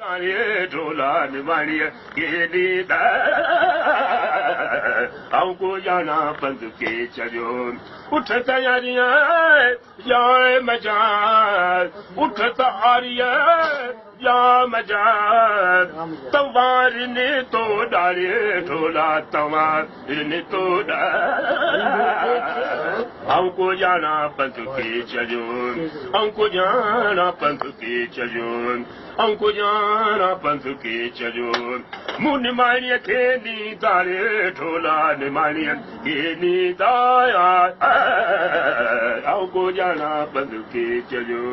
ढोला निमानिया के नीता हमको जाना बंद के चलो उठ तैयारियां या मजा उठ तैयारियां या मजा तवार ने तो डाले ढोला तवार ने तो हमको जाना बंद के चलो हमको जाना बंद के चलो हमको जाना बंद के चलो मुँह निमानिया के नीता रे ढोला निमानिया के नीता हमको जाना बंद के चलो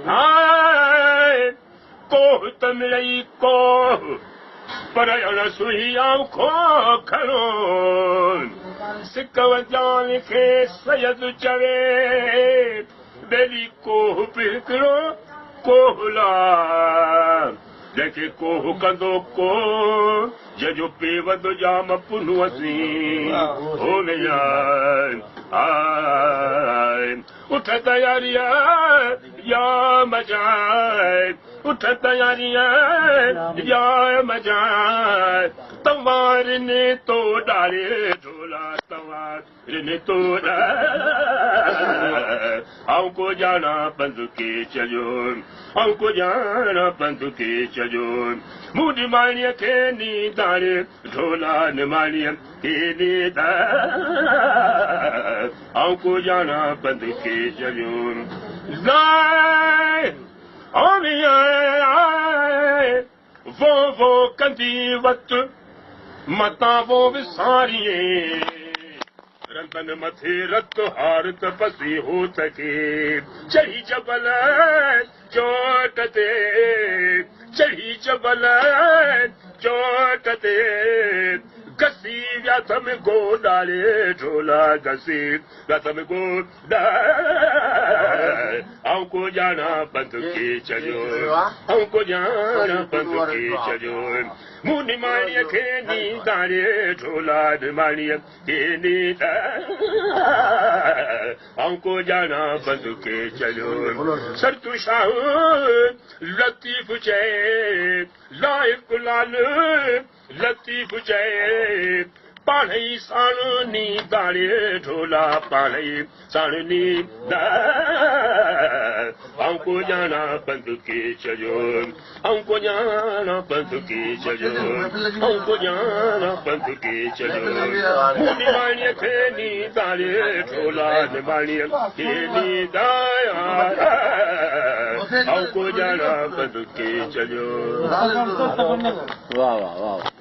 हाय कोह तमिलई कोह पर सुही आंखों खड़ो सिकव जान के सयद चवे बेली कोह पिकड़ो कोहला देखे कोह कंदो को जजो पेवद जाम पुनवसी हो गया उठ तैयारिया या मजा उठ तैयारिया या मजा तवार ने तो डाले ढोला तवार ने तो हमको जाना बंद के चलो हमको जाना बंद के चलो मुँह निमानिया के नीतारे ढोला निमानिया के नीता हमको जाना बंद के चलो वो कंदी वक्त मता वो विसारिये रतन मथे रत हार तपसी हो सके चढ़ी जबल चोटते चढ़ी जबल चोटते गसी व्याथम गो डाले ढोला गसी व्याथम गो हमको जाना बंद के चलो हमको जाना बंद के चलो मुँह निमानिया के नीता रे ढोला निमानिया के नीता हमको जाना बंद के चलो सरतु शाह लतीफ जय लाइफ लाल लतीफ जय पानी सानी दाड़े ढोला पानी सानी हमको जाना बंद के चलो हमको जाना बंद के चलो हमको जाना बंद के चलो निमानिया के नीतारे ढोला निमानिया के नीता हमको जाना बंद के चलो वाह वाह वाह